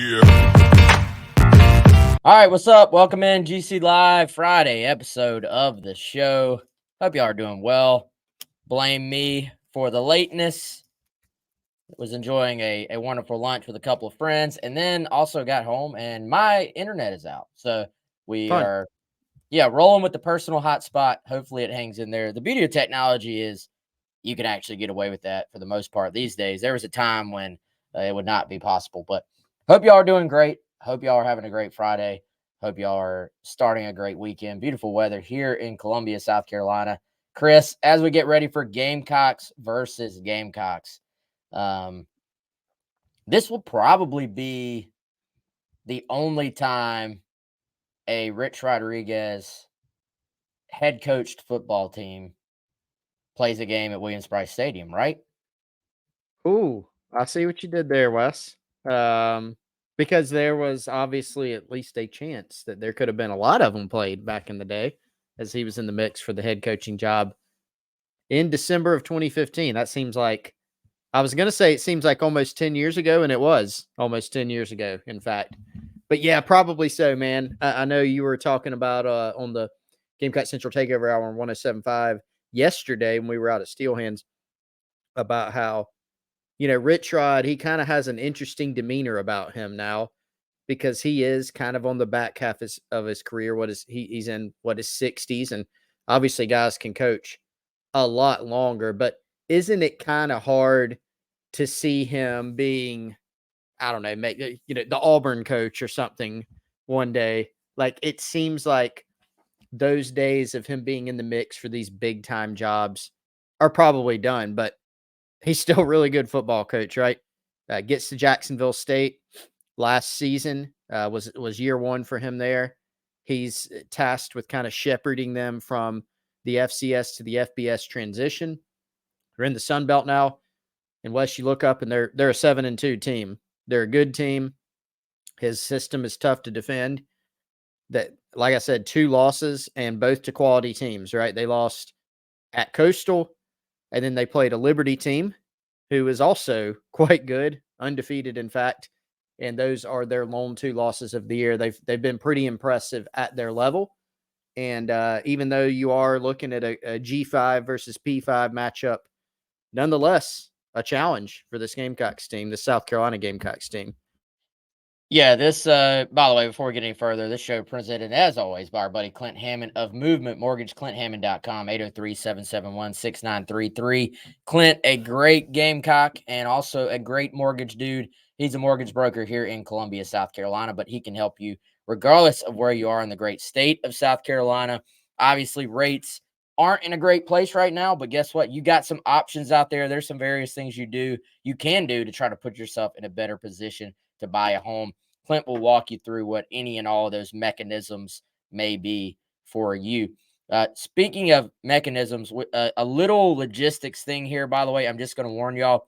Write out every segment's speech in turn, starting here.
All right, what's up? Welcome in GC Live Friday episode of the show. Hope y'all are doing well. Blame me for the lateness. Was enjoying a wonderful lunch with a couple of friends, and then also got home and my internet is out. So we Fun. are, rolling with the personal hotspot. Hopefully it hangs in there. The beauty of technology is you can actually get away with that for the most part these days. There was a time when it would not be possible, but hope y'all are doing great. Hope y'all are having a great Friday. Hope y'all are starting a great weekend. Beautiful weather here in Columbia, South Carolina. Chris, as we get ready for Gamecocks versus Gamecocks, this will probably be the only time a Rich Rodriguez head coached football team plays a game at Williams-Brice Stadium, right? Ooh, I see what you did there, Wes. Because there was obviously at least a chance that there could have been a lot of them played back in the day as he was in the mix for the head coaching job in December of 2015. That seems like, I was going to say it seems like almost 10 years ago, and it was almost 10 years ago, in fact. But yeah, probably so, man. I know you were talking about on the Gamecock Central Takeover Hour on 107.5 yesterday when we were out at Steel Hands about how, Rich Rod, he kind of has an interesting demeanor about him now because he is kind of on the back half of his career. He's in his 60s, and obviously guys can coach a lot longer, but isn't it kind of hard to see him being, I don't know, the Auburn coach or something one day? Like, it seems like those days of him being in the mix for these big time jobs are probably done, but he's still a really good football coach, right? Gets to Jacksonville State last season, was year one for him there. He's tasked with kind of shepherding them from the FCS to the FBS transition. They're in the Sun Belt now. Unless you look up and they're a 7-2 team. They're a good team. His system is tough to defend. That, like I said, 2 losses and both to quality teams, right? They lost at Coastal, and then they played a Liberty team who is also quite good, undefeated, in fact. And those are their lone 2 losses of the year. They've been pretty impressive at their level. And even though you are looking at a G5 versus P5 matchup, nonetheless, a challenge for this Gamecocks team, the South Carolina Gamecocks team. Yeah, this, by the way, before we get any further, this show presented, as always, by our buddy Clint Hammond of Movement Mortgage, clinthammond.com, 803-771-6933. Clint, a great Gamecock and also a great mortgage dude. He's a mortgage broker here in Columbia, South Carolina, but he can help you regardless of where you are in the great state of South Carolina. Obviously, rates aren't in a great place right now, but guess what? You got some options out there. There's some various things you can do to try to put yourself in a better position to buy a home. Clint will walk you through what any and all of those mechanisms may be for you. Speaking of mechanisms, a little logistics thing here, by the way, I'm just going to warn y'all.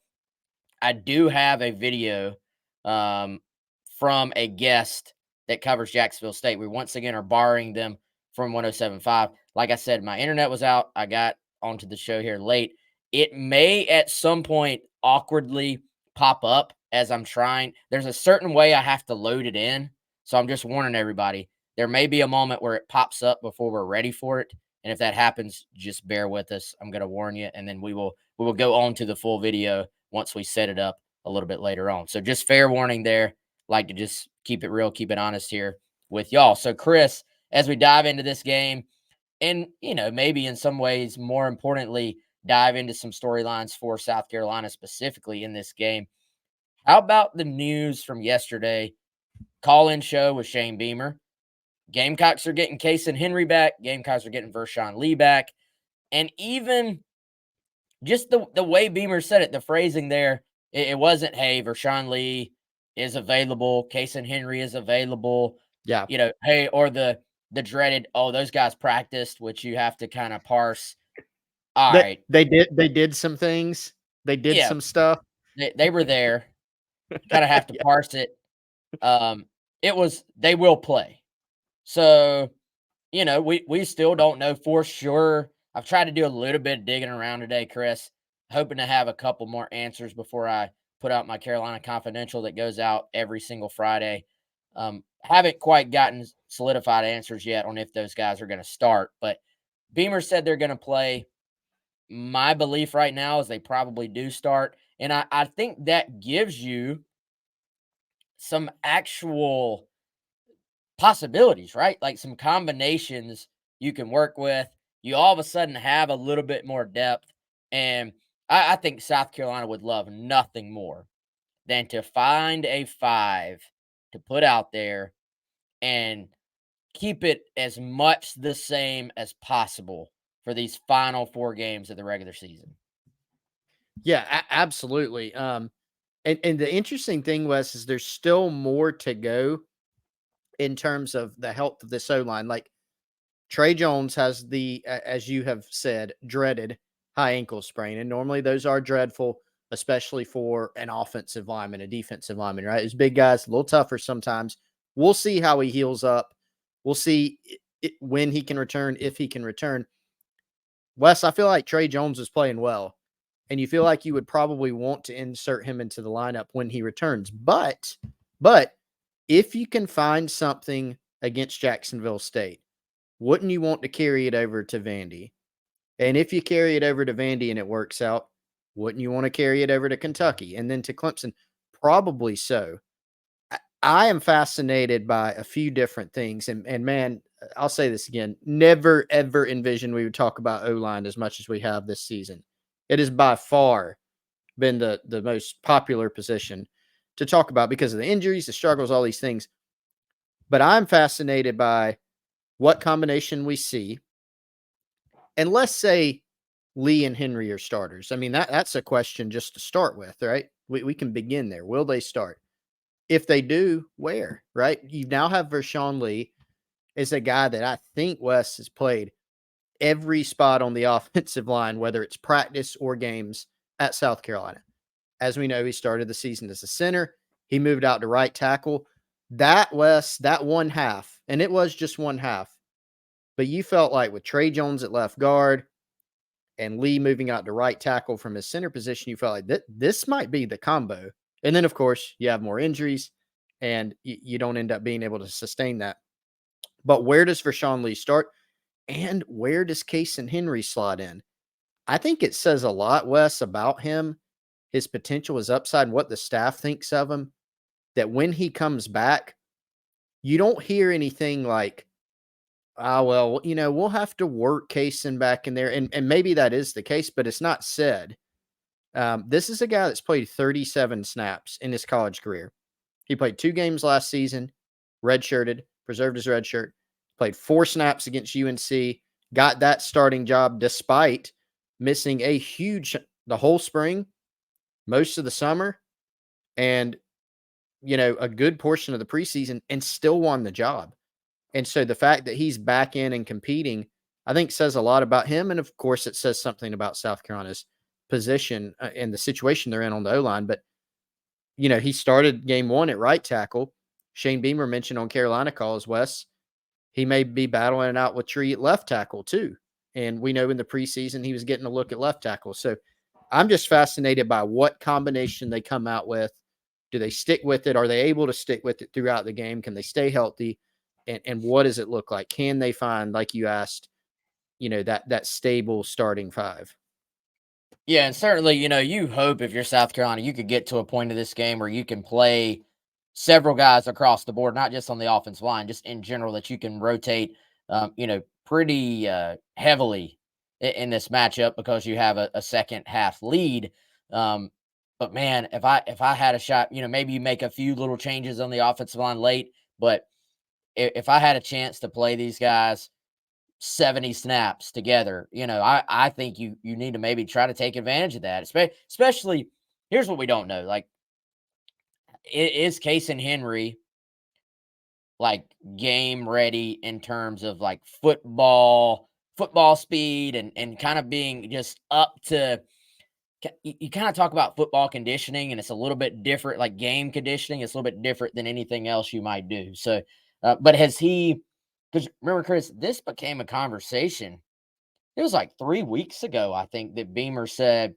I do have a video from a guest that covers Jacksonville State. We once again are borrowing them from 107.5. Like I said, my internet was out. I got onto the show here late. It may at some point awkwardly pop up as I'm trying. There's a certain way I have to load it in. So I'm just warning everybody. There may be a moment where it pops up before we're ready for it. And if that happens, just bear with us. I'm going to warn you. And then we will go on to the full video once we set it up a little bit later on. So just fair warning there. Like to just keep it real, keep it honest here with y'all. So Chris, as we dive into this game, and, maybe in some ways, more importantly, dive into some storylines for South Carolina specifically in this game. How about the news from yesterday? Call-in show with Shane Beamer. Gamecocks are getting Case and Henry back. Gamecocks are getting Vershawn Lee back. And even just the way Beamer said it, the phrasing there, it wasn't, hey, Vershawn Lee is available. Case and Henry is available. Yeah. Hey, or the dreaded, oh, those guys practiced, which you have to kind of parse. All right. They did some things. They did some stuff. They were there. Kind of have to parse it. It was, they will play. So, we still don't know for sure. I've tried to do a little bit of digging around today, Chris, hoping to have a couple more answers before I put out my Carolina Confidential that goes out every single Friday. Haven't quite gotten solidified answers yet on if those guys are going to start, but Beamer said they're going to play. My belief right now is they probably do start. And I think that gives you some actual possibilities, right? Like some combinations you can work with. You all of a sudden have a little bit more depth. And I think South Carolina would love nothing more than to find a five to put out there and keep it as much the same as possible for these final 4 games of the regular season. Yeah, absolutely. And the interesting thing was is there's still more to go in terms of the health of this O line. Like Trey Jones has as you have said, dreaded high ankle sprain, and normally those are dreadful, especially for an offensive lineman, a defensive lineman. Right, these big guys a little tougher sometimes. We'll see how he heals up. We'll see when he can return, if he can return. Wes, I feel like Trey Jones is playing well, and you feel like you would probably want to insert him into the lineup when he returns. But if you can find something against Jacksonville State, wouldn't you want to carry it over to Vandy? And if you carry it over to Vandy and it works out, wouldn't you want to carry it over to Kentucky and then to Clemson? Probably so. I am fascinated by a few different things. And man, I'll say this again, never, ever envisioned we would talk about O-line as much as we have this season. It has by far been the most popular position to talk about because of the injuries, the struggles, all these things. But I'm fascinated by what combination we see. And let's say Lee and Henry are starters. I mean, that's a question just to start with, right? We can begin there. Will they start? If they do, where, right? You now have Vershawn Lee is a guy that I think Wes has played every spot on the offensive line, whether it's practice or games at South Carolina. As we know, he started the season as a center. He moved out to right tackle. That, Wes, that one half, and it was just one half, but you felt like with Trey Jones at left guard and Lee moving out to right tackle from his center position, you felt like this might be the combo. And then, of course, you have more injuries and you don't end up being able to sustain that. But where does Vershawn Lee start? And where does Casey Henry slot in? I think it says a lot, Wes, about him, his potential, his upside, and what the staff thinks of him, that when he comes back, you don't hear anything like, well, we'll have to work Kaysen back in there. And maybe that is the case, but it's not said. This is a guy that's played 37 snaps in his college career. He played 2 games last season, redshirted, preserved his red shirt, played 4 snaps against UNC, got that starting job despite missing the whole spring, most of the summer, and, a good portion of the preseason, and still won the job. And so the fact that he's back in and competing, I think says a lot about him. And of course, it says something about South Carolina's position and the situation they're in on the O-line. But, he started game 1 at right tackle. Shane Beamer mentioned on Carolina calls, Wes, he may be battling it out with Tree at left tackle too. And we know in the preseason he was getting a look at left tackle. So I'm just fascinated by what combination they come out with. Do they stick with it? Are they able to stick with it throughout the game? Can they stay healthy? And what does it look like? Can they find, like you asked, that stable starting 5? Yeah, and certainly, you hope if you're South Carolina, you could get to a point of this game where you can play several guys across the board, not just on the offensive line, just in general, that you can rotate, pretty heavily in this matchup because you have a second half lead. But man, if I had a shot, maybe you make a few little changes on the offensive line late, but if I had a chance to play these guys 70 snaps together, I think you need to maybe try to take advantage of that. Especially, here's what we don't know. Like, is Casey Henry like game ready in terms of like football speed and kind of being just up to you kind of talk about football conditioning, and it's a little bit different, like game conditioning. It's a little bit different than anything else you might do. So, but has he, because remember, Chris, this became a conversation. It was like 3 weeks ago, I think, that Beamer said,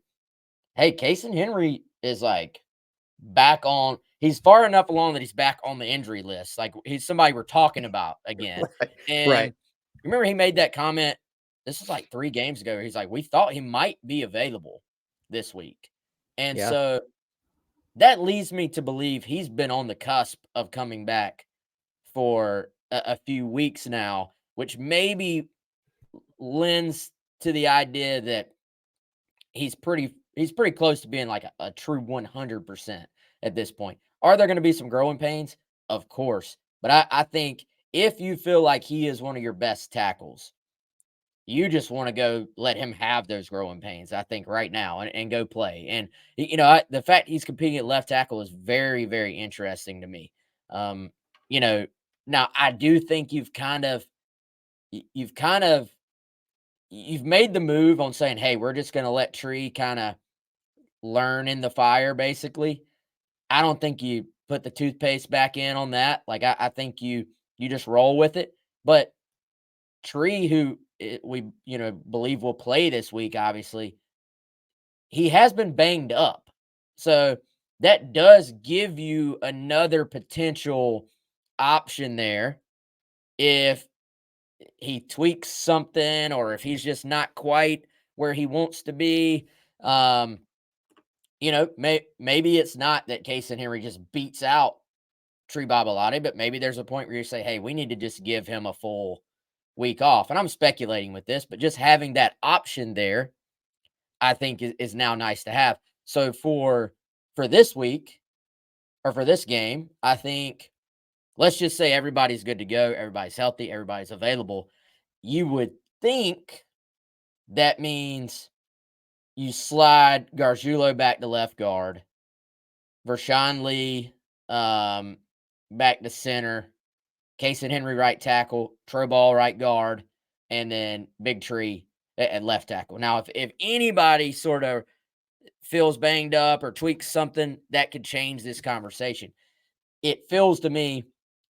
hey, Casey Henry is like back on. He's far enough along that he's back on the injury list. Like he's somebody we're talking about again. Right. And Right. remember, he made that comment. This is like 3 games ago. He's like, we thought he might be available this week, and Yeah. so that leads me to believe he's been on the cusp of coming back for a few weeks now, which maybe lends to the idea that he's pretty close to being like a true 100% at this point. Are there going to be some growing pains? Of course. But I think if you feel like he is one of your best tackles, you just want to go let him have those growing pains, I think, right now and go play. And, the fact he's competing at left tackle is very, very interesting to me. Um, you know, now I do think you've kind of, you've made the move on saying, hey, we're just going to let Tree kind of learn in the fire, basically. I don't think you put the toothpaste back in on that. Like I think you just roll with it. But Tree, who we believe will play this week, obviously, he has been banged up, so that does give you another potential option there if he tweaks something or if he's just not quite where he wants to be. Um, maybe it's not that Case and Henry just beats out Tree Babalati, but maybe there's a point where you say, hey, we need to just give him a full week off. And I'm speculating with this, but just having that option there, I think is now nice to have. So for this week or for this game, I think let's just say everybody's good to go, everybody's healthy, everybody's available. You would think that means you slide Gargiulo back to left guard, Vershawn Lee back to center, Case and Henry right tackle, Troball right guard, and then Big Tree at left tackle. Now, if anybody sort of feels banged up or tweaks something, that could change this conversation. It feels to me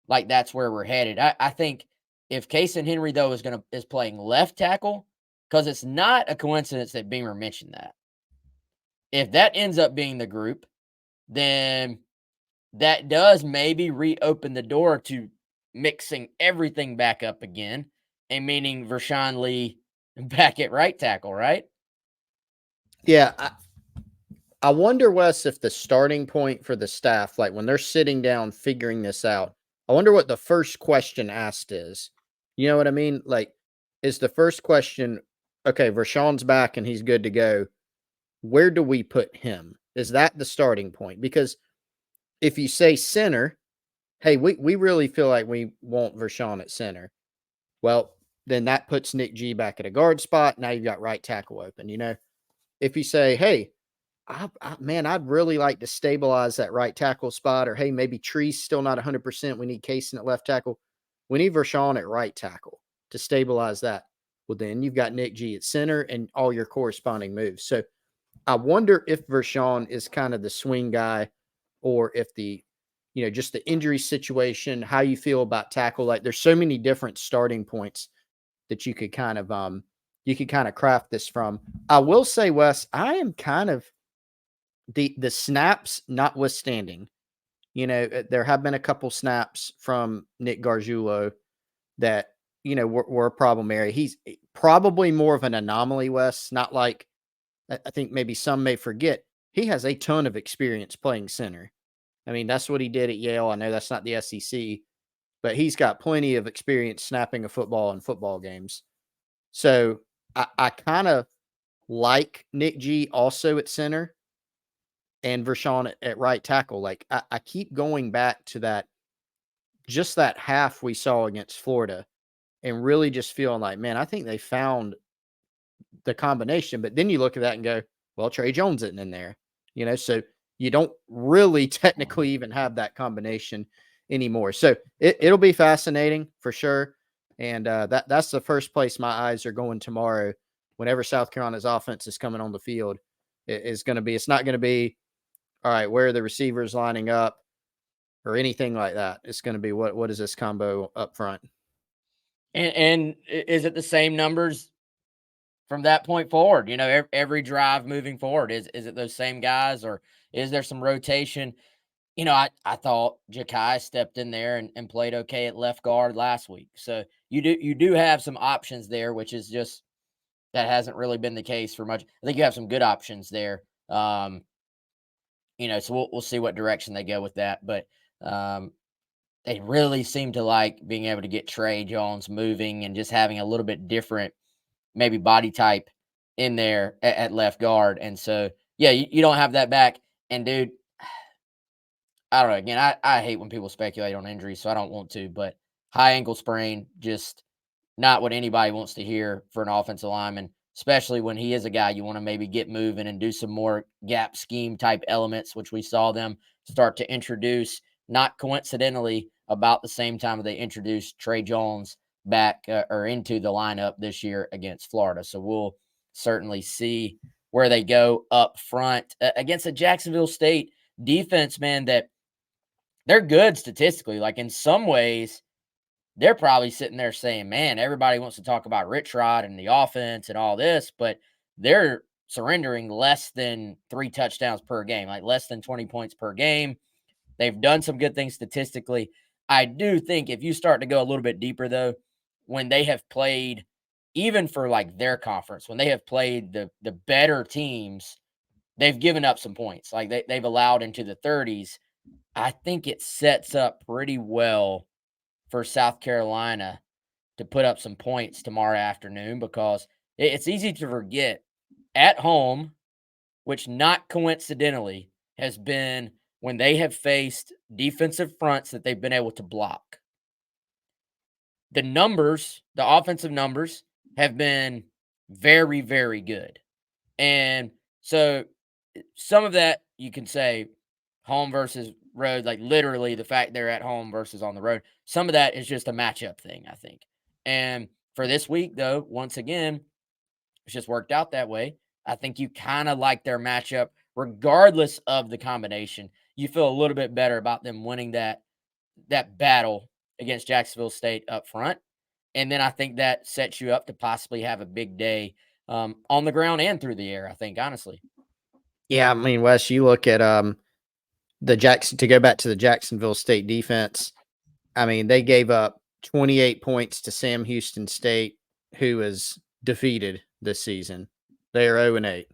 like that's where we're headed. I think if Case and Henry though is playing left tackle, because it's not a coincidence that Beamer mentioned that. If that ends up being the group, then that does maybe reopen the door to mixing everything back up again, and meaning Vershawn Lee back at right tackle, right? Yeah. I wonder, Wes, if the starting point for the staff, like when they're sitting down figuring this out, I wonder what the first question asked is. You know what I mean? Like, is the first question, okay, Vershawn's back and he's good to go. Where do we put him? Is that the starting point? Because if you say center, hey, we really feel like we want Vershawn at center. Well, then that puts Nick G back at a guard spot. Now you've got right tackle open. If you say, hey, man, I'd really like to stabilize that right tackle spot, or hey, maybe Tree's still not 100%. We need Kaysen at left tackle. We need Vershawn at right tackle to stabilize that. Well, then you've got Nick G at center and all your corresponding moves. So I wonder if Vershawn is kind of the swing guy, or if just the injury situation, how you feel about tackle. Like there's so many different starting points that you could kind of craft this from. I will say, Wes, I am kind of the snaps notwithstanding. There have been a couple snaps from Nick Gargiulo that were a problem area. He's probably more of an anomaly, Wes. Not like I think maybe some may forget. He has a ton of experience playing center. I mean, that's what he did at Yale. I know that's not the SEC, but he's got plenty of experience snapping a football in football games. So I kind of like Nick G also at center and Vershawn at right tackle. Like I keep going back to that half we saw against Florida and really just feeling like, man, I think they found the combination. But then you look at that and go, well, Trey Jones isn't in there, so you don't really technically even have that combination anymore. So it'll be fascinating for sure. And that's the first place my eyes are going tomorrow. Whenever South Carolina's offense is coming on the field, it's not going to be, all right, where are the receivers lining up or anything like that. It's going to be what is this combo up front? And is it the same numbers from that point forward. Every drive moving forward, is it those same guys, or is there some rotation? I thought Jakai stepped in there and played okay at left guard last week. So you do have some options there, which is just that hasn't really been the case for much. I think you have some good options there. So we'll see what direction they go with that. But they really seem to like being able to get Trey Jones moving and just having a little bit different, maybe body type in there at left guard. And so, yeah, you don't have that back. And dude, I don't know. Again, I hate when people speculate on injuries, so I don't want to. But high ankle sprain, just not what anybody wants to hear for an offensive lineman, especially when he is a guy you want to maybe get moving and do some more gap scheme type elements, which we saw them start to introduce, not coincidentally, about the same time they introduced Trey Jones back or into the lineup this year against Florida. So we'll certainly see where they go up front against a Jacksonville State defense, man, that they're good statistically. Like in some ways, they're probably sitting there saying, man, everybody wants to talk about Rich Rod and the offense and all this, but they're surrendering less than 3 touchdowns per game, like less than 20 points per game. They've done some good things statistically. I do think if you start to go a little bit deeper, though, when they have played, even for like their conference, when they have played the better teams, they've given up some points. Like they've allowed into the 30s. I think it sets up pretty well for South Carolina to put up some points tomorrow afternoon, because it's easy to forget at home, which not coincidentally has been when they have faced defensive fronts that they've been able to block. The offensive numbers have been very, very good. And so some of that you can say home versus road, like literally the fact they're at home versus on the road. Some of that is just a matchup thing, I think. And for this week, though, once again, it's just worked out that way. I think you kind of like their matchup, regardless of the combination. You feel a little bit better about them winning that battle against Jacksonville State up front. And then I think that sets you up to possibly have a big day on the ground and through the air, I think, honestly. Yeah, I mean, Wes, you look at to go back to the Jacksonville State defense. I mean, they gave up 28 points to Sam Houston State, who is defeated this season. They are 0-8,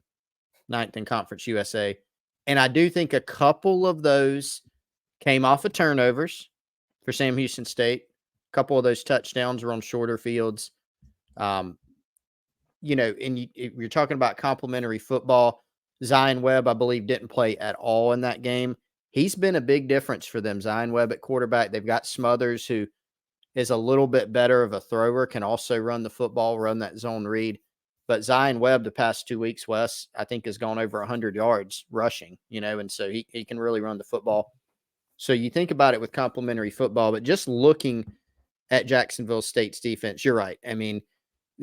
ninth in Conference USA. And I do think a couple of those came off of turnovers for Sam Houston State. A couple of those touchdowns were on shorter fields. And you're talking about complementary football. Zion Webb, I believe, didn't play at all in that game. He's been a big difference for them. Zion Webb at quarterback. They've got Smothers, who is a little bit better of a thrower, can also run the football, run that zone read. But Zion Webb, the past 2 weeks, Wes, I think has gone over 100 yards rushing, and so he can really run the football. So you think about it with complementary football, but just looking at Jacksonville State's defense, you're right. I mean,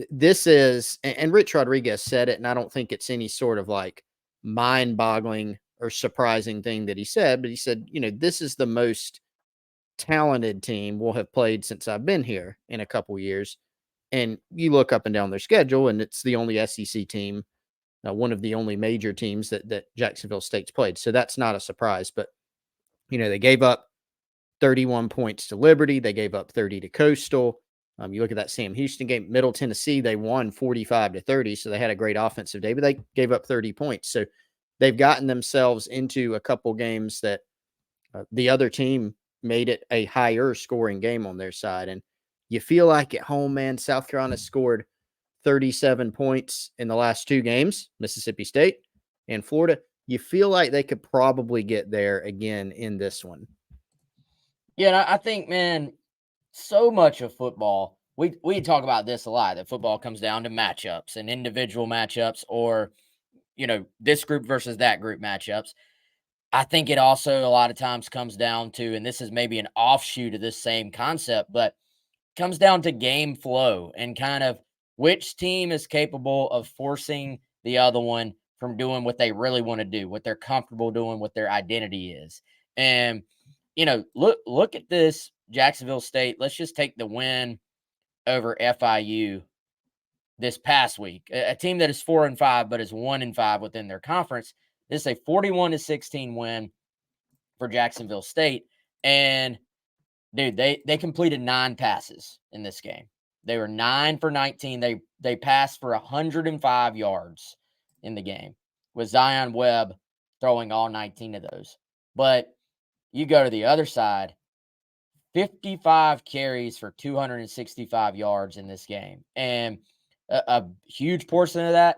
this is, and Rich Rodriguez said it, and I don't think it's any sort of like mind-boggling or surprising thing that he said, but he said, this is the most talented team we'll have played since I've been here in a couple years. And you look up and down their schedule, and it's the only SEC team, one of the only major teams that Jacksonville State's played. So that's not a surprise. But, they gave up 31 points to Liberty. They gave up 30 to Coastal. You look at that Sam Houston game, Middle Tennessee, they won 45-30. So they had a great offensive day, but they gave up 30 points. So they've gotten themselves into a couple games that the other team made it a higher scoring game on their side. And you feel like at home, man, South Carolina scored 37 points in the last 2 games, Mississippi State and Florida. You feel like they could probably get there again in this one. Yeah, I think, man, so much of football, we talk about this a lot, that football comes down to matchups and individual matchups, or, this group versus that group matchups. I think it also a lot of times comes down to, and this is maybe an offshoot of this same concept, but comes down to game flow and kind of which team is capable of forcing the other one from doing what they really want to do, what they're comfortable doing, what their identity is. And look at this Jacksonville State. Let's just take the win over FIU this past week, a team that is 4-5 but is 1-5 within their conference. This is a 41-16 win for Jacksonville State, and dude, they completed 9 passes in this game. They were 9 for 19. They passed for 105 yards in the game, with Zion Webb throwing all 19 of those. But you go to the other side, 55 carries for 265 yards in this game. And a huge portion of that,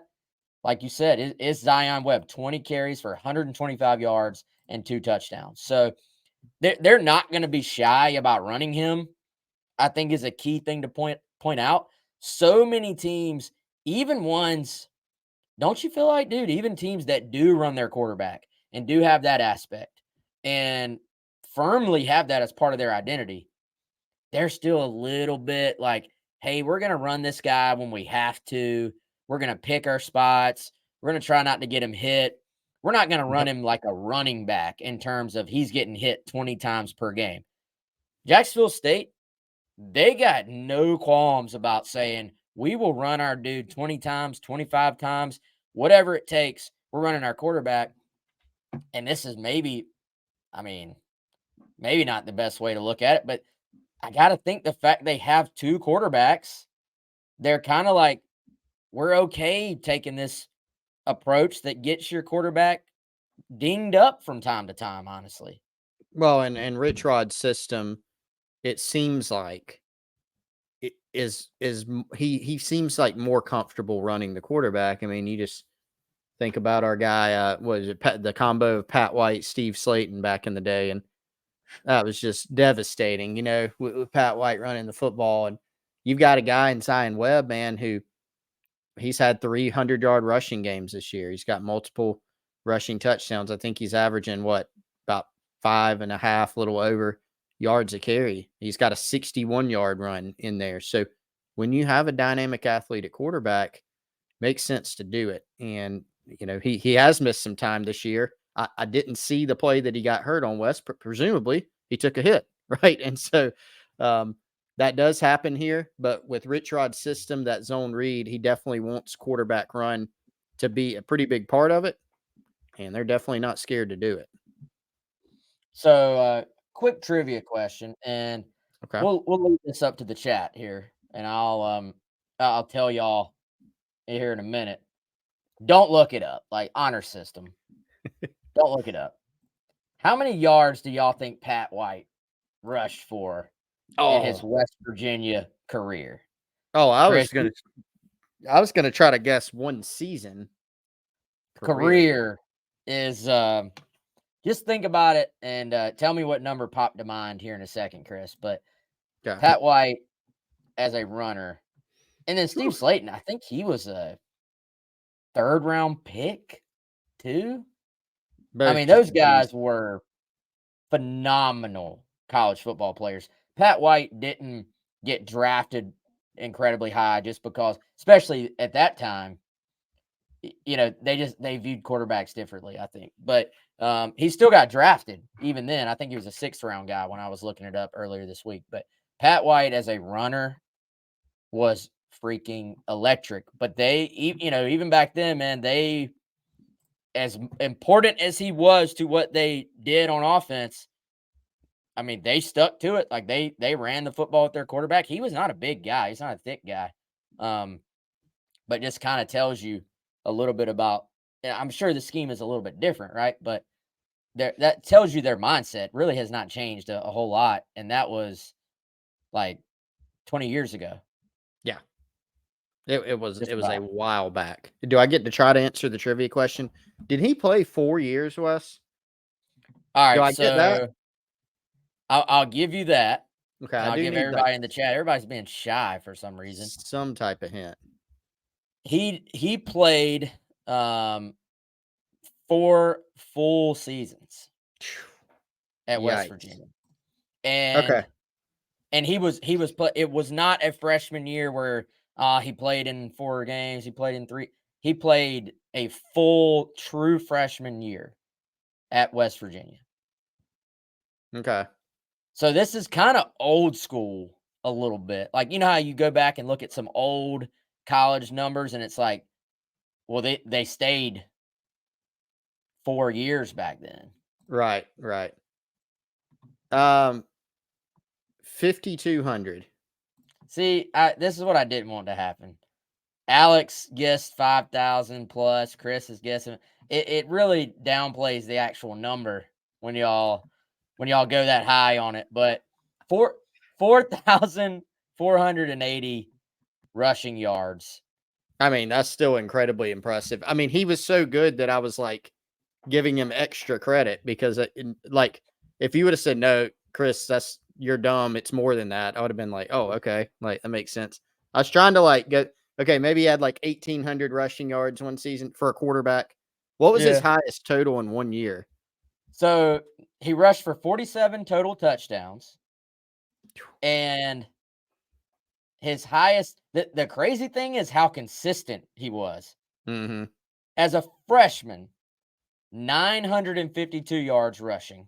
like you said, is Zion Webb, 20 carries for 125 yards and 2 touchdowns. So they're not going to be shy about running him, I think, is a key thing to point out. So many teams, even ones, don't you feel like, dude, even teams that do run their quarterback and do have that aspect and firmly have that as part of their identity, they're still a little bit like, hey, we're going to run this guy when we have to. We're going to pick our spots. We're going to try not to get him hit. We're not going to run him like a running back in terms of he's getting hit 20 times per game. Jacksonville State, they got no qualms about saying, we will run our dude 20 times, 25 times, whatever it takes. We're running our quarterback. And this is maybe not the best way to look at it, but I got to think the fact they have 2 quarterbacks, they're kind of like, we're okay taking this approach that gets your quarterback dinged up from time to time, honestly. Well, and Rich Rod's system, it seems like it is he seems like more comfortable running the quarterback. I mean, you just think about our guy, was it the combo of Pat White, Steve Slayton back in the day, and that was just devastating, with Pat White running the football. And you've got a guy in Zion Webb, man, who he's had 300-yard rushing games this year. He's got multiple rushing touchdowns. I think he's averaging about 5.5, little over yards a carry. He's got a 61-yard run in there. So when you have a dynamic athlete at quarterback, makes sense to do it. And he has missed some time this year. I didn't see the play that he got hurt on, West, but presumably he took a hit, right? And so that does happen here. But with Rich Rod's system, that zone read, he definitely wants quarterback run to be a pretty big part of it. And they're definitely not scared to do it. So, quick trivia question, and Okay. we'll leave this up to the chat here, and I'll tell y'all here in a minute. Don't look it up, like honor system. Don't look it up. How many yards do y'all think Pat White rushed for in his West Virginia career? I was Chris, gonna try to guess one season. career is just think about it and tell me what number popped to mind here in a second, Chris. But Okay. Pat White as a runner, and then Steve Slayton, I think he was a 3rd-round pick too. I mean, those guys were phenomenal college football players. Pat White didn't get drafted incredibly high just because, especially at that time, they viewed quarterbacks differently, I think. But he still got drafted even then. I think he was a 6th-round guy when I was looking it up earlier this week. But Pat White as a runner was freaking electric. But they, even back then, man, they, as important as he was to what they did on offense, I mean, they stuck to it. Like they ran the football with their quarterback. He was not a big guy. He's not a thick guy. But just kind of tells you a little bit about, I'm sure the scheme is a little bit different, right? But that tells you their mindset really has not changed a whole lot. And that was like 20 years ago. Yeah. It was a while back. Do I get to try to answer the trivia question? Did he play 4 years, Wes? All right, Do I get that? I'll give you that. Okay, And I I'll do give need everybody in the chat. Everybody's being shy for some reason. some type of hint. He played 4 full seasons at West Virginia. And and it was not a freshman year where he played in 4 games, he played in 3. He played a full true freshman year at West Virginia. Okay. So this is kind of old school a little bit. Like, how you go back and look at some old college numbers, and it's like, well, they stayed 4 years back then. Right. 5,200. See, this is what I didn't want to happen. Alex guessed 5,000 plus. Chris is guessing. It really downplays the actual number when y'all go that high on it. But 4,480 rushing yards. I mean, that's still incredibly impressive. I mean, he was so good that I was like giving him extra credit because, like, if you would have said, no, Chris, you're dumb, it's more than that, I would have been like, oh, okay. Like, that makes sense. I was trying to like get, okay, maybe he had like 1,800 rushing yards one season for a quarterback. What was his highest total in 1 year? So he rushed for 47 total touchdowns. And his highest, the crazy thing is how consistent he was. Mm-hmm. As a freshman, 952 yards rushing.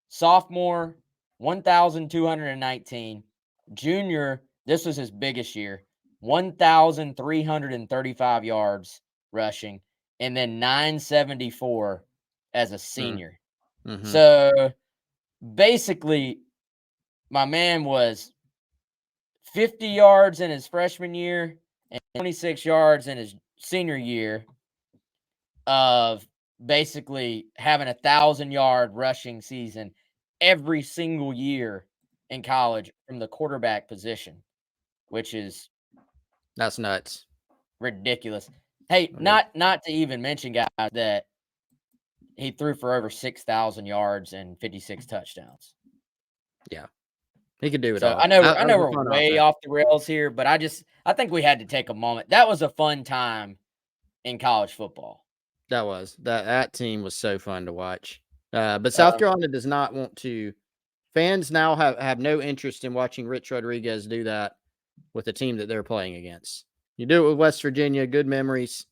Sophomore, 1,219. Junior, this was his biggest year, 1,335 yards rushing. And then 974 as a senior. Mm-hmm. So basically, my man was 50 yards in his freshman year and 26 yards in his senior year of basically having 1,000-yard rushing season every single year in college from the quarterback position, which is That's nuts. ridiculous. Hey, not to even mention, guys, that he threw for over 6,000 yards and 56 touchdowns. Yeah. He could do it So all. I know That was a we're fun way offense. off the rails here, but I think we had to take a moment. That was a fun time in college football. That was that team was so fun to watch. But South Carolina does not want to. Fans now have no interest in watching Rich Rodriguez do that with the team that they're playing against. You do it with West Virginia, good memories.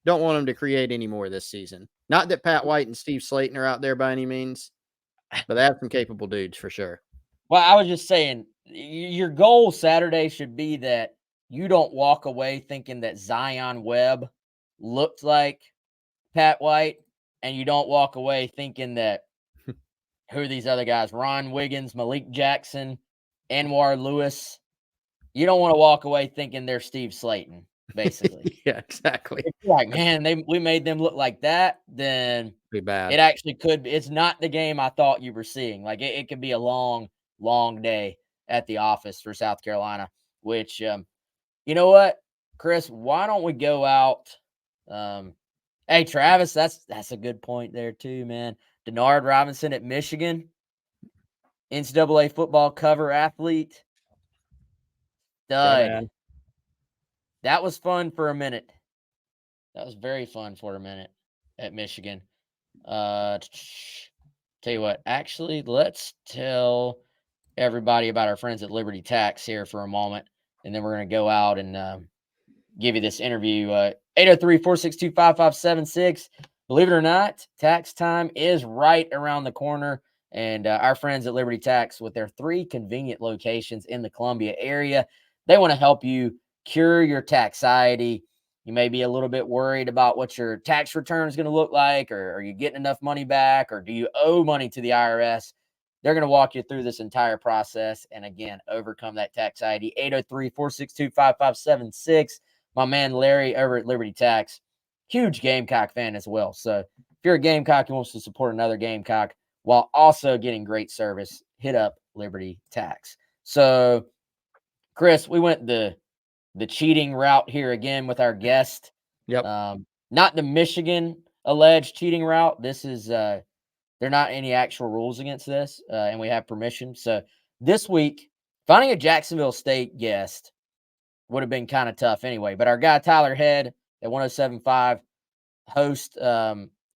Don't want them to create any more this season. Not that Pat White and Steve Slayton are out there by any means, but they have some capable dudes for sure. Well, I was just saying, your goal Saturday should be that you don't walk away thinking that Zion Webb looked like Pat White, and you don't walk away thinking that who are these other guys? Ron Wiggins, Malik Jackson, Anwar Lewis. You don't want to walk away thinking they're Steve Slayton, basically. Yeah, exactly. If you're like, man, we made them look like that, then Be bad. it actually could be. It's not the game I thought you were seeing. Like, it could be a long, long day at the office for South Carolina, which, you know what, Chris, why don't we go out? Hey, Travis, that's a good point there too, man. Denard Robinson at Michigan, NCAA football cover athlete. Stud. Yeah, man. That was fun for a minute. That was very fun for a minute at Michigan. Tell you what, actually, let's tell everybody about our friends at Liberty Tax here for a moment, and then we're going to go out and give you this interview. 803-462-5576. Believe it or not, tax time is right around the corner, and our friends at Liberty Tax, with their 3 convenient locations in the Columbia area, they want to help you cure your taxiety. You may be a little bit worried about what your tax return is going to look like, or are you getting enough money back, or do you owe money to the IRS? They're going to walk you through this entire process and, again, overcome that taxiety. 803-462-5576. My man Larry over at Liberty Tax, huge Gamecock fan as well. So if you're a Gamecock who wants to support another Gamecock while also getting great service, hit up Liberty Tax. So, Chris, we went the cheating route here again with our guest. Yep. Not the Michigan alleged cheating route. This is there are not any actual rules against this, and we have permission. So this week, finding a Jacksonville State guest would have been kind of tough anyway. But our guy Tyler Head at 107.5 host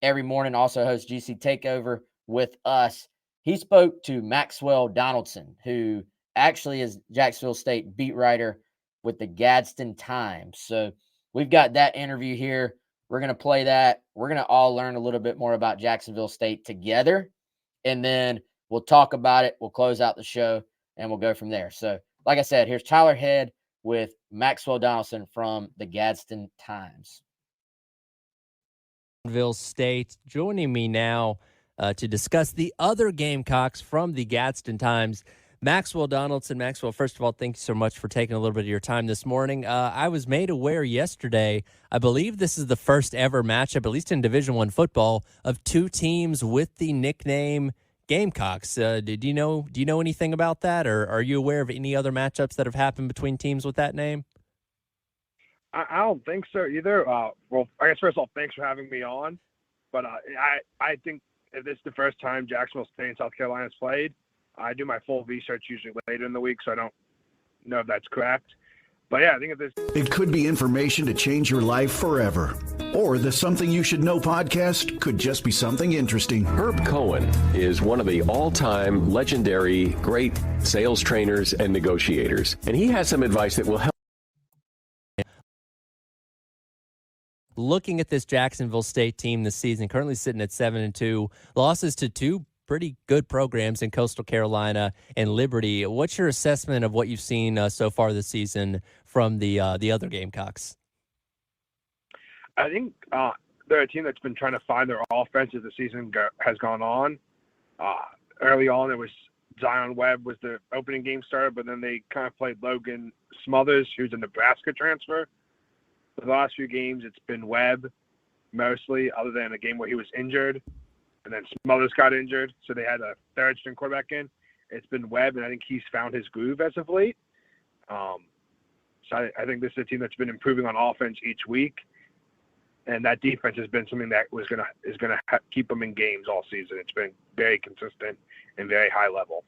every morning, also hosts GC Takeover with us. He spoke to Maxwell Donaldson, who actually is Jacksonville State beat writer with the Gadsden Times. So we've got that interview here. We're going to play that. We're going to all learn a little bit more about Jacksonville State together, and then we'll talk about it. We'll close out the show, and we'll go from there. So, like I said, here's Tyler Head with Maxwell Donaldson from the Gadsden Times. Jacksonville State. Joining me now to discuss the other Gamecocks from the Gadsden Times, Maxwell Donaldson. Maxwell, first of all, thank you so much for taking a little bit of your time this morning. I was made aware yesterday, I believe this is the first ever matchup, at least in Division I football, of two teams with the nickname Gamecocks. Do you know anything about that, or are you aware of any other matchups that have happened between teams with that name? I don't think so either. Well, I guess first of all, thanks for having me on. But I think if this is the first time Jacksonville State and South Carolina has played, I do my full research usually later in the week, so I don't know if that's correct. But yeah, I think if this... It could be information to change your life forever. Or the Something You Should Know podcast could just be something interesting. Herb Cohen is one of the all-time legendary great sales trainers and negotiators. And he has some advice that will help. Looking at this Jacksonville State team this season, currently sitting at 7-2, losses to two pretty good programs in Coastal Carolina and Liberty. What's your assessment of what you've seen so far this season from the other Gamecocks? I think they're a team that's been trying to find their offense as the season has gone on. Early on, it was Zion Webb was the opening game starter, but then they kind of played Logan Smothers, who's a Nebraska transfer. For the last few games, it's been Webb mostly, other than a game where he was injured. And then Smothers got injured, so they had a third-string quarterback in. It's been Webb, and I think he's found his groove as of late. So I think this is a team that's been improving on offense each week, and that defense has been something that is gonna keep them in games all season. It's been very consistent and very high level.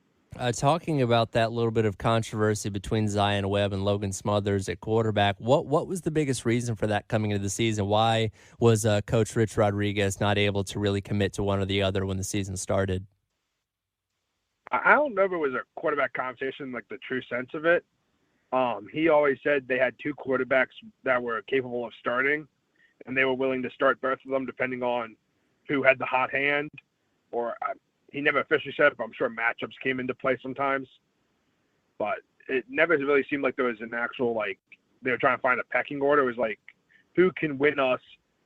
Talking about that little bit of controversy between Zion Webb and Logan Smothers at quarterback, what was the biggest reason for that coming into the season? Why was Coach Rich Rodriguez not able to really commit to one or the other when the season started? I don't know if it was a quarterback conversation, like the true sense of it. He always said they had two quarterbacks that were capable of starting, and they were willing to start both of them depending on who had the hot hand. Or he never officially said it, but I'm sure matchups came into play sometimes. But it never really seemed like there was an actual, like, they were trying to find a pecking order. It was like, who can win us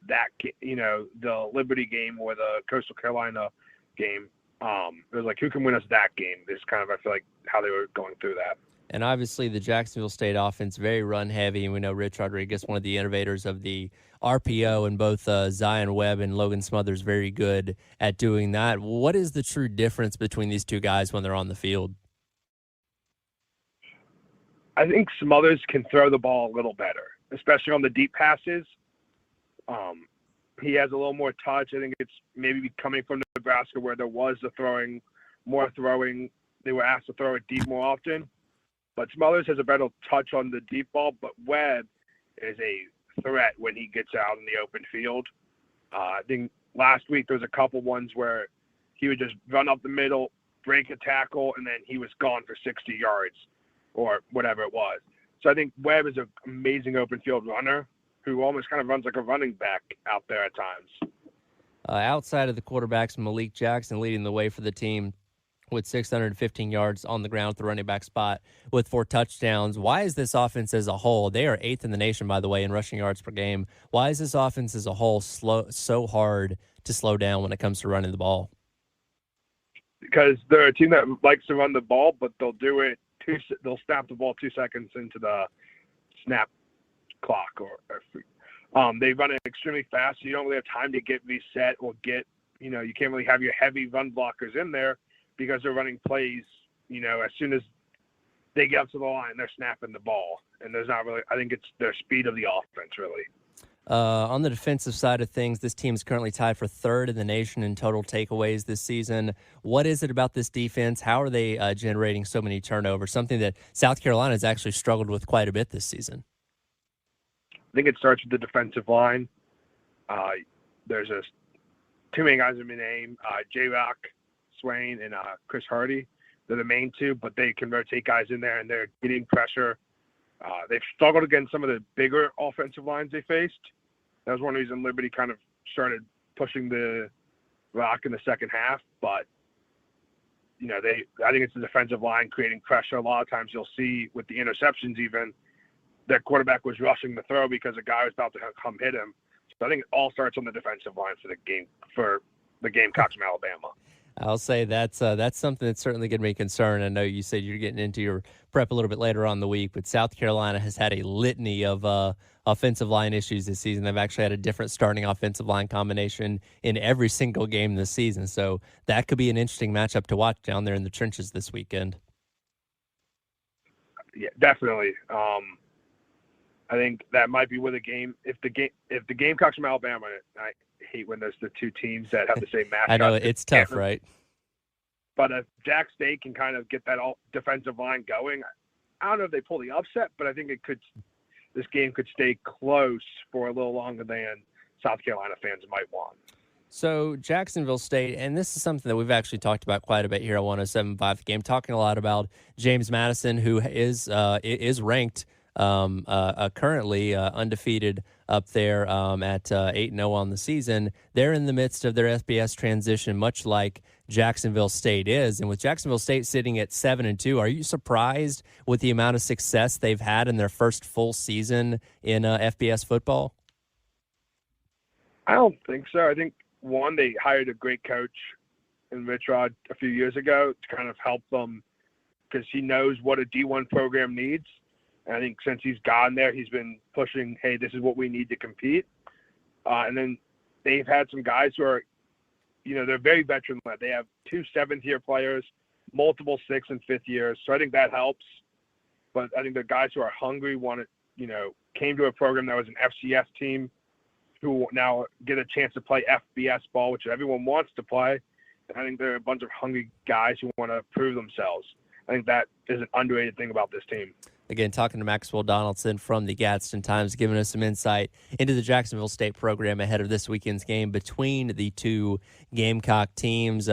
that, the Liberty game or the Coastal Carolina game. It was like, who can win us that game? This kind of, I feel like, how they were going through that. And obviously the Jacksonville State offense, very run-heavy, and we know Rich Rodriguez, one of the innovators of the RPO, and both Zion Webb and Logan Smothers very good at doing that. What is the true difference between these two guys when they're on the field? I think Smothers can throw the ball a little better, especially on the deep passes. He has a little more touch. I think it's maybe coming from Nebraska where there was more throwing. They were asked to throw it deep more often. But Smothers has a better touch on the deep ball, but Webb is a threat when he gets out in the open field. I think last week there was a couple ones where he would just run up the middle, break a tackle, and then he was gone for 60 yards or whatever it was. So I think Webb is an amazing open field runner who almost kind of runs like a running back out there at times. Outside of the quarterbacks, Malik Jackson leading the way for the team with 615 yards on the ground at the running back spot with 4 touchdowns. Why is this offense as a whole, they are 8th in the nation, by the way, in rushing yards per game. Why is this offense as a whole so hard to slow down when it comes to running the ball? Because they're a team that likes to run the ball, but they'll do it. They'll snap the ball 2 seconds into the snap clock. They run it extremely fast, so you don't really have time to get reset or you can't really have your heavy run blockers in there, because they're running plays, as soon as they get up to the line, they're snapping the ball. And there's not really, I think it's their speed of the offense, really. On the defensive side of things, this team is currently tied for 3rd in the nation in total takeaways this season. What is it about this defense? How are they generating so many turnovers? Something that South Carolina has actually struggled with quite a bit this season. I think it starts with the defensive line. There's too many guys in my name. J-Rock, Swain, and Chris Hardy. They're the main two, but they can rotate guys in there, and they're getting pressure. They've struggled against some of the bigger offensive lines they faced. That was one reason Liberty kind of started pushing the rock in the second half. But, I think it's the defensive line creating pressure. A lot of times you'll see with the interceptions even, their quarterback was rushing the throw because a guy was about to come hit him. So I think it all starts on the defensive line for the Gamecocks from Alabama. I'll say that's something that's certainly going to be a concern. I know you said you're getting into your prep a little bit later on in the week, but South Carolina has had a litany of offensive line issues this season. They've actually had a different starting offensive line combination in every single game this season. So that could be an interesting matchup to watch down there in the trenches this weekend. Yeah, definitely. I think that might be where the game. If the Gamecocks from Alabama, I hate when there's the two teams that have the same matchup. I know it's tough, right? But if Jack State can kind of get that all defensive line going, I don't know if they pull the upset, but I think this game could stay close for a little longer than South Carolina fans might want. So Jacksonville State, and this is something that we've actually talked about quite a bit here on 107.5 The Game, talking a lot about James Madison, who is ranked currently undefeated up there at 8-0 on the season. They're in the midst of their FBS transition, much like Jacksonville State is. And with Jacksonville State sitting at 7-2, are you surprised with the amount of success they've had in their first full season in FBS football? I don't think so. I think, one, they hired a great coach in Rich Rod a few years ago to kind of help them because he knows what a D1 program needs. And I think since he's gotten there, he's been pushing, hey, this is what we need to compete. And then they've had some guys who are, they're very veteran-led. They have 2 7th-year players, multiple 6th and 5th years. So I think that helps. But I think the guys who are hungry came to a program that was an FCS team who now get a chance to play FBS ball, which everyone wants to play. And I think there are a bunch of hungry guys who want to prove themselves. I think that is an underrated thing about this team. Again, talking to Maxwell Donaldson from the Gadsden Times, giving us some insight into the Jacksonville State program ahead of this weekend's game between the two Gamecock teams.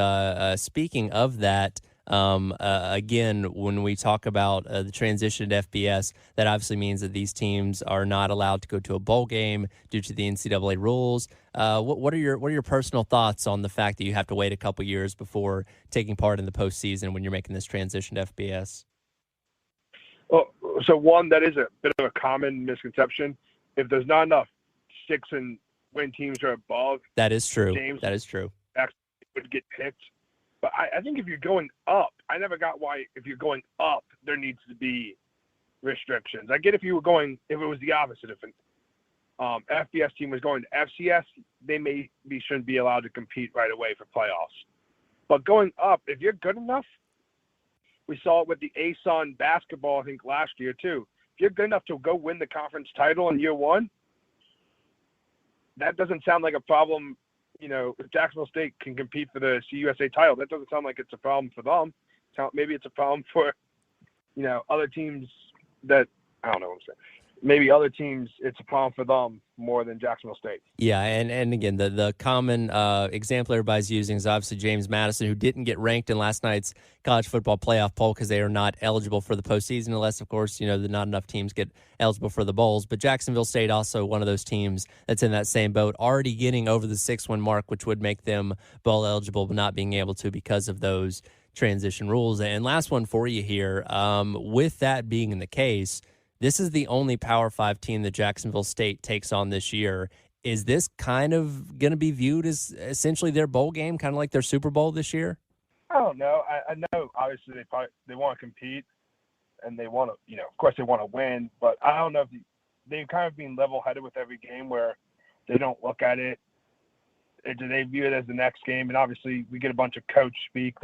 Speaking of that, again, when we talk about the transition to FBS, that obviously means that these teams are not allowed to go to a bowl game due to the NCAA rules. What are your personal thoughts on the fact that you have to wait a couple years before taking part in the postseason when you're making this transition to FBS? Well, so one, that is a bit of a common misconception. If there's not enough 6-win teams or above, that is true. That is true. Actually would get picked. But I think if you're going up, I never got why if you're going up, there needs to be restrictions. I get if it was the opposite. If an FBS team was going to FCS, they shouldn't be allowed to compete right away for playoffs. But going up, if you're good enough, we saw it with the ASUN basketball, I think, last year too. If you're good enough to go win the conference title in year one, that doesn't sound like a problem. If Jacksonville State can compete for the CUSA title, that doesn't sound like it's a problem for them. Maybe it's a problem for, other teams that, I don't know what I'm saying. Maybe other teams, it's a problem for them more than Jacksonville State. Yeah, and again, the common example everybody's using is obviously James Madison, who didn't get ranked in last night's college football playoff poll because they are not eligible for the postseason unless, of course, not enough teams get eligible for the bowls. But Jacksonville State also one of those teams that's in that same boat, already getting over the 6-win mark, which would make them bowl eligible, but not being able to because of those transition rules. And last one for you here, with that being the case, this is the only Power 5 team that Jacksonville State takes on this year. Is this kind of going to be viewed as essentially their bowl game, kind of like their Super Bowl this year? I don't know. I know obviously they want to compete and they want to, of course they want to win, but I don't know if they've kind of been level-headed with every game where they don't look at it. Do they view it as the next game? And obviously we get a bunch of coach speak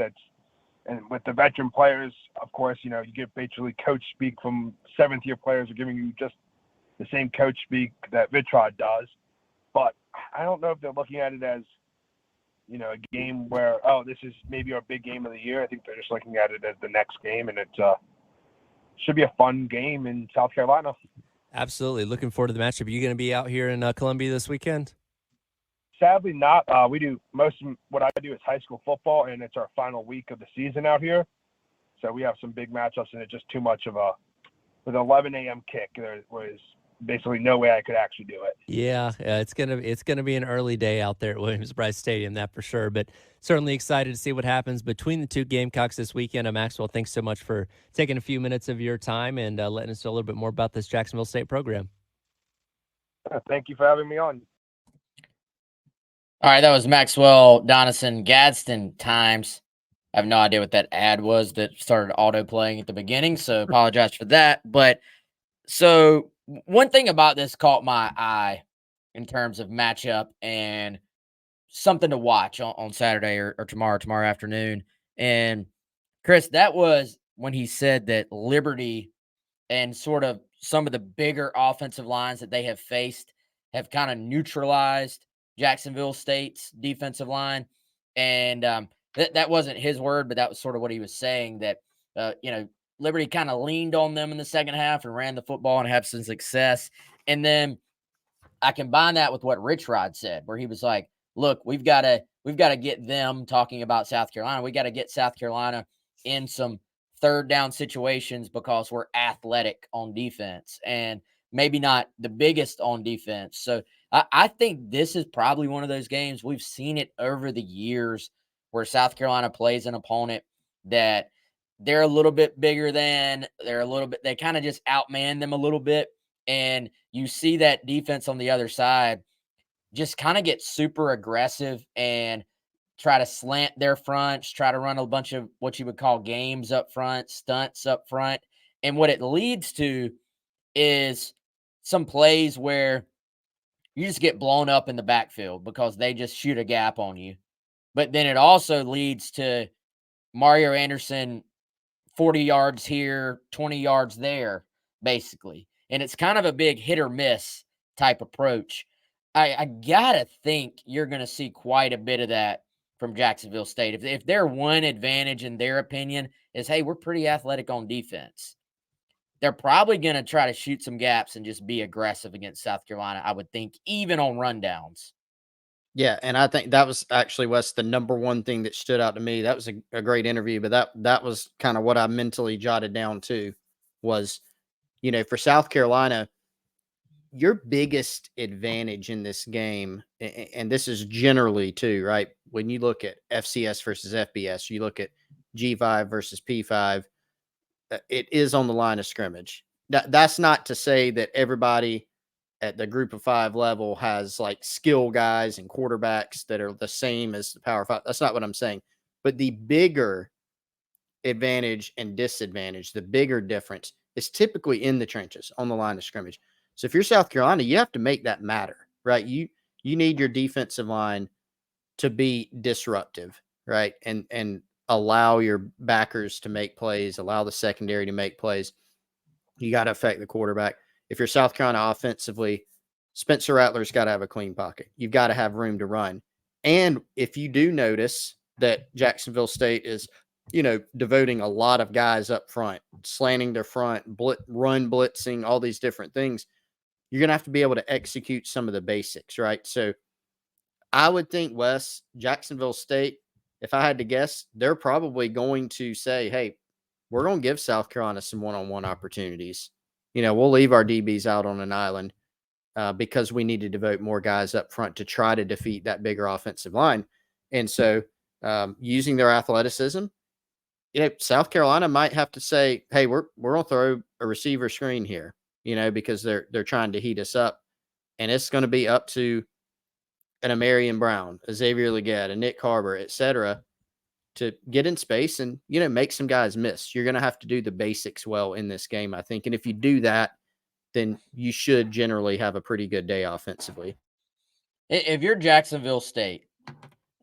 and with the veteran players, of course, you get basically coach speak from 7th-year players are giving you just the same coach speak that Vitrod does. But I don't know if they're looking at it as, a game where, this is maybe our big game of the year. I think they're just looking at it as the next game, and it should be a fun game in South Carolina. Absolutely. Looking forward to the matchup. Are you going to be out here in Columbia this weekend? Sadly not. We do most of what I do is high school football, and it's our final week of the season out here. So we have some big matchups, and it's just too much of with 11 a.m. kick. There was basically no way I could actually do it. Yeah, it's gonna be an early day out there at Williams-Brice Stadium, that for sure. But certainly excited to see what happens between the two Gamecocks this weekend. Maxwell, thanks so much for taking a few minutes of your time and letting us know a little bit more about this Jacksonville State program. Thank you for having me on. All right, that was Maxwell Donison, Gadsden Times. I have no idea what that ad was that started auto playing at the beginning, so apologize for that. But so one thing about this caught my eye in terms of matchup and something to watch on Saturday or tomorrow afternoon. And Chris, that was when he said that Liberty and sort of some of the bigger offensive lines that they have faced have kind of neutralized Jacksonville State's defensive line. And that wasn't his word, but that was sort of what he was saying, that, Liberty kind of leaned on them in the second half and ran the football and had some success. And then I combine that with what Rich Rod said, where he was like, look, we've got to get them, talking about South Carolina. We got to get South Carolina in some third down situations because we're athletic on defense and maybe not the biggest on defense. So I think this is probably one of those games. We've seen it over the years where South Carolina plays an opponent that they're a little bit bigger than, they kind of just outman them a little bit. And you see that defense on the other side just kind of get super aggressive and try to slant their fronts, try to run a bunch of what you would call games up front, stunts up front. And what it leads to is some plays where you just get blown up in the backfield because they just shoot a gap on you. But then it also leads to Mario Anderson 40 yards here, 20 yards there, basically. And it's kind of a big hit or miss type approach. I gotta think you're going to see quite a bit of that from Jacksonville State. If their one advantage in their opinion is, hey, we're pretty athletic on defense, they're probably going to try to shoot some gaps and just be aggressive against South Carolina, I would think, even on rundowns. Yeah, and I think that was actually, Wes, the number one thing that stood out to me. That was a great interview, but that was kind of what I mentally jotted down too, was, for South Carolina, your biggest advantage in this game, and this is generally too, right? When you look at FCS versus FBS, you look at G5 versus P5, it is on the line of scrimmage. That's not to say that everybody at the group of five level has like skill guys and quarterbacks that are the same as the Power Five. That's not what I'm saying. But the bigger advantage and disadvantage, the bigger difference is typically in the trenches on the line of scrimmage. So if you're South Carolina, you have to make that matter, right? You need your defensive line to be disruptive, right? And allow your backers to make plays, allow the secondary to make plays. You got to affect the quarterback. If you're South Carolina offensively, Spencer Rattler's got to have a clean pocket. You've got to have room to run. And if you do notice that Jacksonville State is, devoting a lot of guys up front, slanting their front, run blitzing, all these different things, you're going to have to be able to execute some of the basics, right? So I would think, Wes, Jacksonville State, if I had to guess, they're probably going to say, hey, we're going to give South Carolina some one-on-one opportunities. We'll leave our DBs out on an island because we need to devote more guys up front to try to defeat that bigger offensive line. And so using their athleticism, South Carolina might have to say, hey, we're going to throw a receiver screen here, because they're trying to heat us up. And it's going to be up to an Amarian Brown, a Xavier Legette, a Nick Harbor, et cetera, to get in space and, make some guys miss. You're going to have to do the basics well in this game, I think. And if you do that, then you should generally have a pretty good day offensively. If you're Jacksonville State,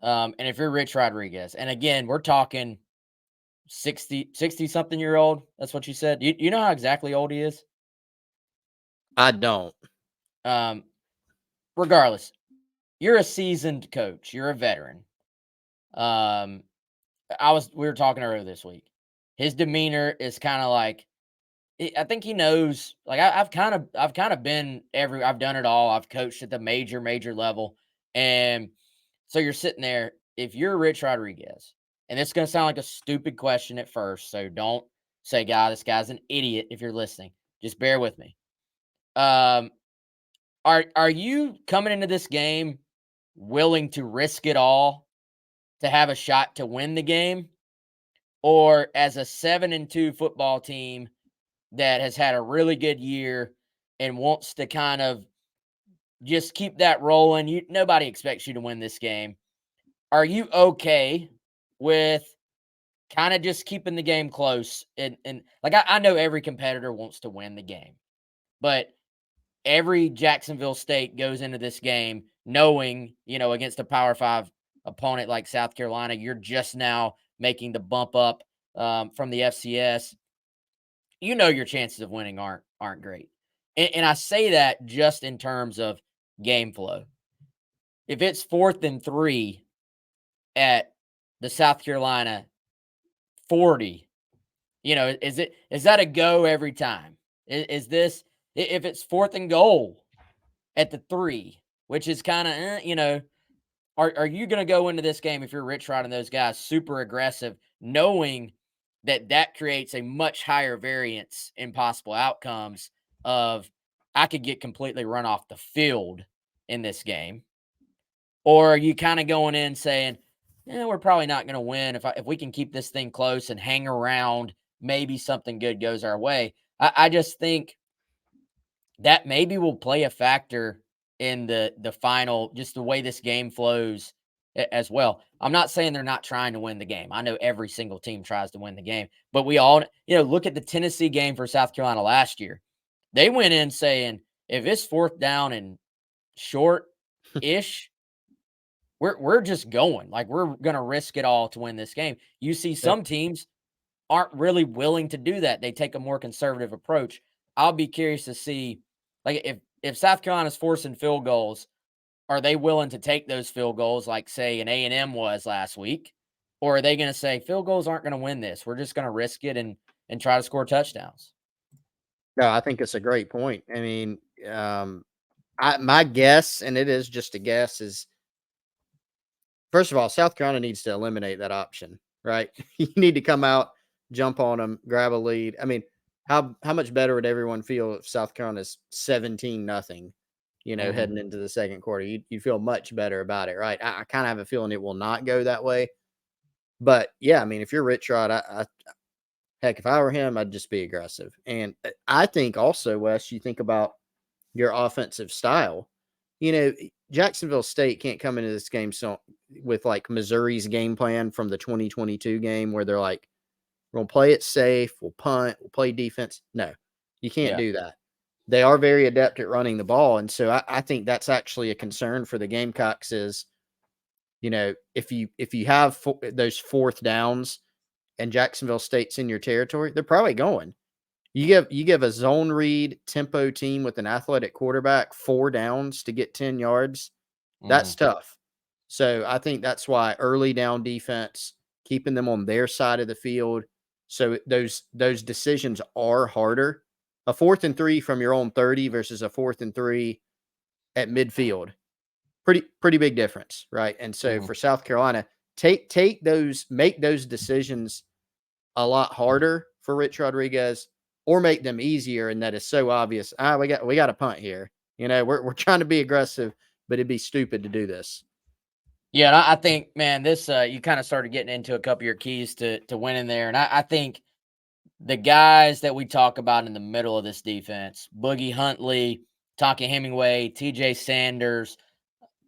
and if you're Rich Rodriguez, and again, we're talking 60-something-year-old, that's what you said. You know how exactly old he is? I don't. Regardless, you're a seasoned coach. You're a veteran. We were talking earlier this week. His demeanor is kind of like, I think he knows, like I've kind of been I've done it all. I've coached at the major level. And so you're sitting there, if you're Rich Rodriguez, and it's going to sound like a stupid question at first. So don't say, this guy's an idiot if you're listening. Just bear with me. Um, are you coming into this game willing to risk it all to have a shot to win the game? Or as a 7-2 football team that has had a really good year and wants to kind of just keep that rolling, nobody expects you to win this game. Are you okay with kind of just keeping the game close? And like I know every competitor wants to win the game, but every Jacksonville State goes into this game knowing, against a Power 5 opponent like South Carolina, you're just now making the bump up from the FCS. Your chances of winning aren't great. And I say that just in terms of game flow. If it's 4th and 3 at the South Carolina 40, is that a go every time? Is this, if it's 4th and goal at the 3, which is kind of, are you going to go into this game, if you're Rich Rod and those guys, super aggressive, knowing that creates a much higher variance in possible outcomes of I could get completely run off the field in this game? Or are you kind of going in saying, we're probably not going to win if we can keep this thing close and hang around, maybe something good goes our way? I just think that maybe will play a factor in the final, just the way this game flows as well. I'm not saying they're not trying to win the game. I know every single team tries to win the game, but we all, look at the Tennessee game for South Carolina last year. They went in saying, if it's 4th down and short-ish, we're just going. Like, we're going to risk it all to win this game. You see some teams aren't really willing to do that. They take a more conservative approach. I'll be curious to see, like, if South Carolina's forcing field goals, are they willing to take those field goals like, say, an A&M was last week? Or are they going to say, field goals aren't going to win this, we're just going to risk it and try to score touchdowns? No, I think it's a great point. I mean, my guess, and it is just a guess, is first of all, South Carolina needs to eliminate that option, right? You need to come out, jump on them, grab a lead. I mean, how much better would everyone feel if South Carolina's 17-0, heading into the second quarter? You'd feel much better about it, right? I kind of have a feeling it will not go that way. But yeah, I mean, if you're Rich Rod, heck, if I were him, I'd just be aggressive. And I think also, Wes, you think about your offensive style. Jacksonville State can't come into this game with like Missouri's game plan from the 2022 game where they're like, we're going to play it safe, we'll punt, we'll play defense. No, you can't do that. They are very adept at running the ball. And so I think that's actually a concern for the Gamecocks is, if you have those 4th downs and Jacksonville State's in your territory, they're probably going. You give a zone read tempo team with an athletic quarterback 4 downs to get 10 yards. That's tough. So I think that's why early down defense, keeping them on their side of the field. So those decisions are harder. A 4th and 3 from your own 30 versus a 4th and 3 at midfield. Pretty big difference, right? And so for South Carolina, make those decisions a lot harder for Rich Rodriguez, or make them easier, and that is so obvious. We got a punt here. We're trying to be aggressive, but it'd be stupid to do this. Yeah, and I think, man, this you kind of started getting into a couple of your keys to winning there, and I think the guys that we talk about in the middle of this defense, Boogie Huntley, Tonka Hemingway, TJ Sanders,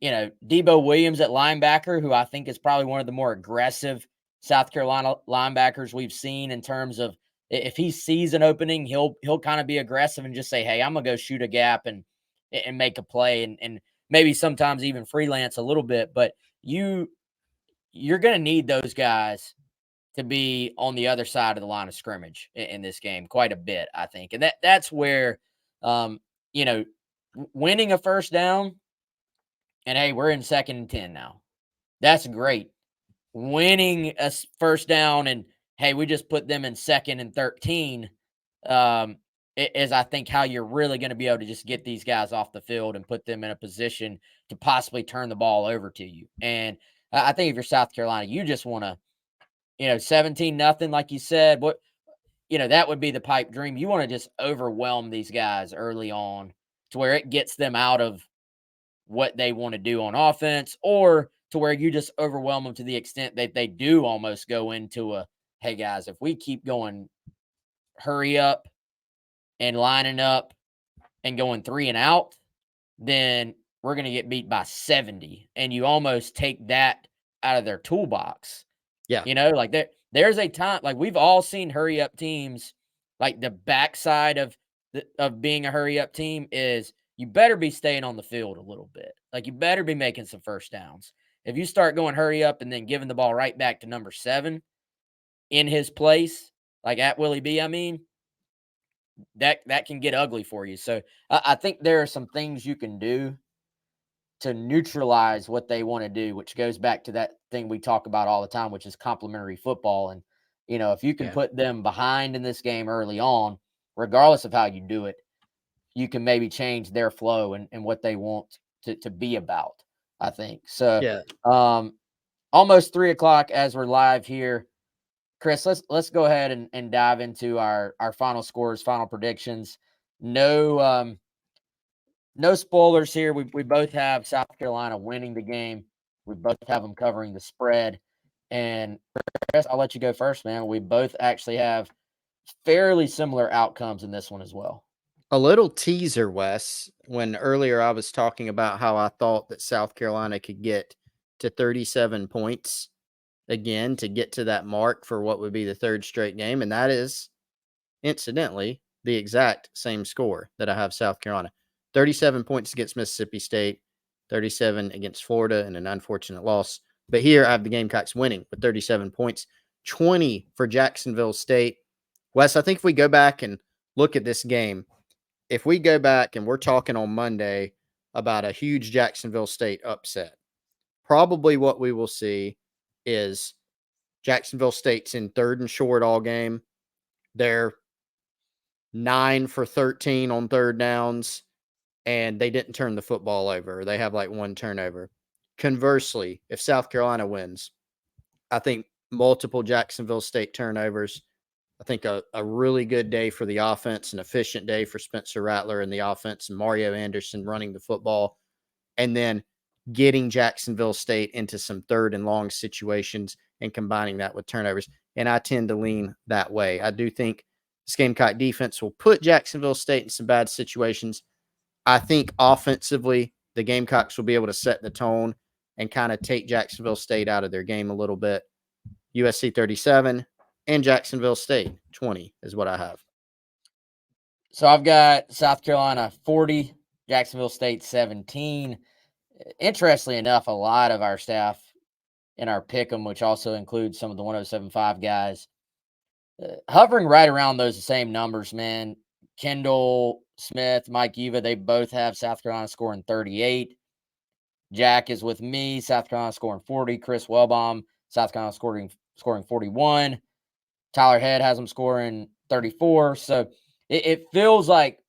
Debo Williams at linebacker, who I think is probably one of the more aggressive South Carolina linebackers we've seen in terms of, if he sees an opening, he'll kind of be aggressive and just say, hey, I'm going to go shoot a gap and make a play and maybe sometimes even freelance a little bit. But you're going to need those guys to be on the other side of the line of scrimmage in this game quite a bit, I think. And that's where, winning a first down, and hey, we're in 2nd and 10 now. That's great. Winning a first down and hey, we just put them in 2nd and 13 is, I think, how you're really going to be able to just get these guys off the field and put them in a position to possibly turn the ball over to you. And I think if you're South Carolina, you just want to, 17-0, like you said. that would be the pipe dream. You want to just overwhelm these guys early on to where it gets them out of what they want to do on offense, or to where you just overwhelm them to the extent that they do almost go into a, hey guys, if we keep going hurry up and lining up and going 3 and out, then we're going to get beat by 70. And you almost take that out of their toolbox. Yeah. Like there's a time, like we've all seen hurry up teams, like the backside of being a hurry up team is you better be staying on the field a little bit. Like you better be making some first downs. If you start going hurry up and then giving the ball right back to number 7 in his place, like at Willie B, I mean, that can get ugly for you. So I think there are some things you can do to neutralize what they want to do, which goes back to that thing we talk about all the time, which is complementary football. And, if you can put them behind in this game early on, regardless of how you do it, you can maybe change their flow and what they want to be about, I think. So almost 3:00 as we're live here. Chris, let's go ahead and dive into our final scores, final predictions. No spoilers here. We both have South Carolina winning the game. We both have them covering the spread. And Chris, I'll let you go first, man. We both actually have fairly similar outcomes in this one as well. A little teaser, Wes, when earlier I was talking about how I thought that South Carolina could get to 37 points again to get to that mark for what would be the 3rd straight game. And that is, incidentally, the exact same score that I have South Carolina. 37 points against Mississippi State, 37 against Florida, and an unfortunate loss. But here I have the Gamecocks winning with 37 points, 20 for Jacksonville State. Wes, I think if we go back and look at this game, if we go back and we're talking on Monday about a huge Jacksonville State upset, probably what we will see is Jacksonville State's in 3rd and short all game. They're 9 for 13 on 3rd downs, and they didn't turn the football over. They have like 1 turnover. Conversely, if South Carolina wins, I think multiple Jacksonville State turnovers. I think a really good day for the offense, an efficient day for Spencer Rattler and the offense, and Mario Anderson running the football, and then getting Jacksonville State into some 3rd and long situations and combining that with turnovers. And I tend to lean that way. I do think this Gamecock defense will put Jacksonville State in some bad situations. I think offensively, the Gamecocks will be able to set the tone and kind of take Jacksonville State out of their game a little bit. USC 37 and Jacksonville State 20 is what I have. So I've got South Carolina 40, Jacksonville State 17. Interestingly enough, a lot of our staff in our pick'em, which also includes some of the 107.5 guys, hovering right around those same numbers, man. Kendall Smith, Mike Eva, they both have South Carolina scoring 38. Jack is with me, South Carolina scoring 40. Chris Wellbaum, South Carolina scoring 41. Tyler Head has them scoring 34. So it feels like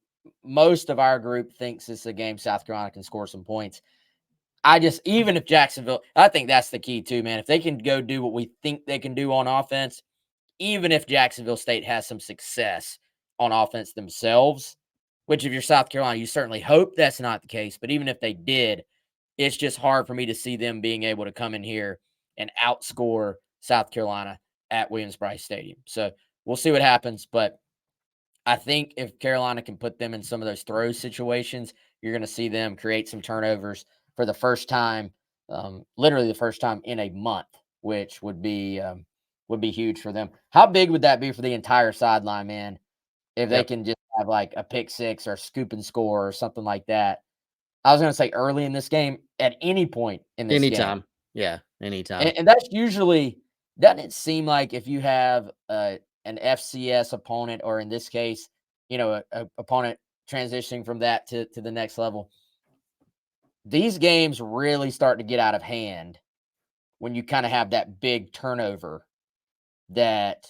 most of our group thinks it's a game South Carolina can score some points. Even if Jacksonville, I think that's the key too, man. If they can go do what we think they can do on offense, even if Jacksonville State has some success on offense themselves, which if you're South Carolina, you certainly hope that's not the case. But even if they did, it's just hard for me to see them being able to come in here and outscore South Carolina at Williams-Brice Stadium. So we'll see what happens. But I think if Carolina can put them in some of those throw situations, you're going to see them create some turnovers for the first time, literally the first time in a month, which would be huge for them. How big would that be for the entire sideline, man? If they can just have like a pick six or a scoop and score or something like that. I was going to say early in this game, at any point in this Anytime. game. Yeah, anytime. And that's usually, doesn't it seem like if you have an FCS opponent, or in this case, a opponent transitioning from that to the next level, these games really start to get out of hand when you kind of have that big turnover that,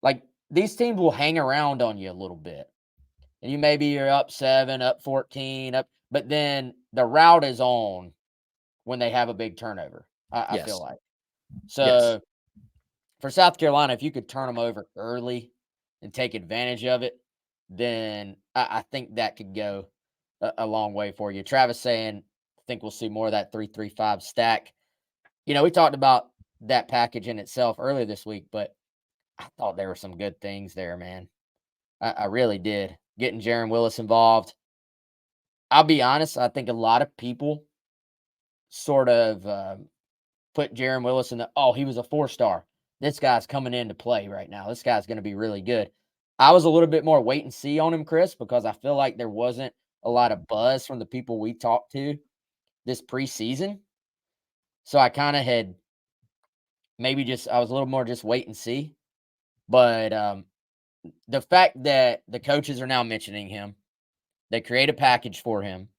like, these teams will hang around on you a little bit. And you're up 7, up 14, but then the route is on when they have a big turnover, I feel like. So for South Carolina, if you could turn them over early, and take advantage of it, then I think that could go a long way for you. Travis saying, I think we'll see more of that 3-3-5 stack. We talked about that package in itself earlier this week, but I thought there were some good things there, man. I really did. Getting Jaron Willis involved. I'll be honest, I think a lot of people sort of put Jaron Willis in he was a 4-star. This guy's coming into play right now. This guy's going to be really good. I was a little bit more wait and see on him, Chris, because I feel like there wasn't a lot of buzz from the people we talked to this preseason. So I kind of had I was a little more just wait and see. But the fact that the coaches are now mentioning him, they create a package for him,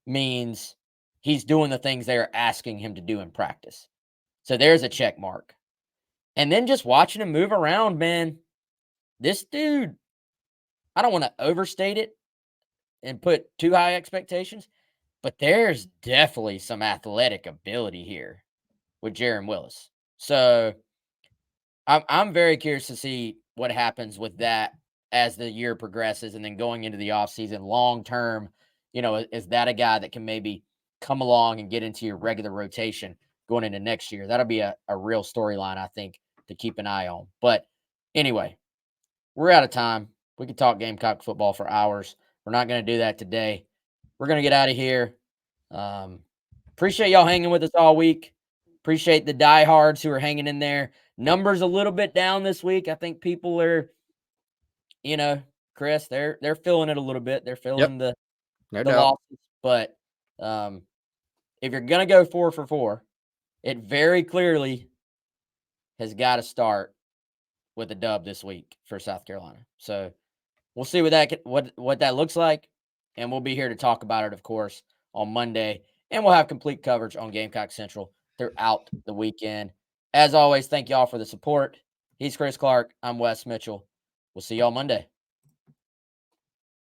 means he's doing the things they're asking him to do in practice. So there's a check mark. And then just watching him move around, man, this dude, I don't want to overstate it and put too high expectations, but there's definitely some athletic ability here with Jaron Willis. So I'm very curious to see what happens with that as the year progresses, and then going into the offseason long term, is that a guy that can maybe come along and get into your regular rotation going into next year? That'll be a real storyline, I think, to keep an eye on. But anyway, we're out of time. We could talk Gamecock football for hours. We're not going to do that today. We're going to get out of here. Appreciate y'all hanging with us all week. Appreciate the diehards who are hanging in there. Numbers a little bit down this week. I think people are, Chris, they're feeling it a little bit. They're feeling the losses. But if you're going to go 4 for 4, it very clearly has got to start with a dub this week for South Carolina. So we'll see what that looks like, and we'll be here to talk about it, of course, on Monday, and we'll have complete coverage on Gamecock Central throughout the weekend. As always, thank y'all for the support. He's Chris Clark. I'm Wes Mitchell. We'll see y'all Monday.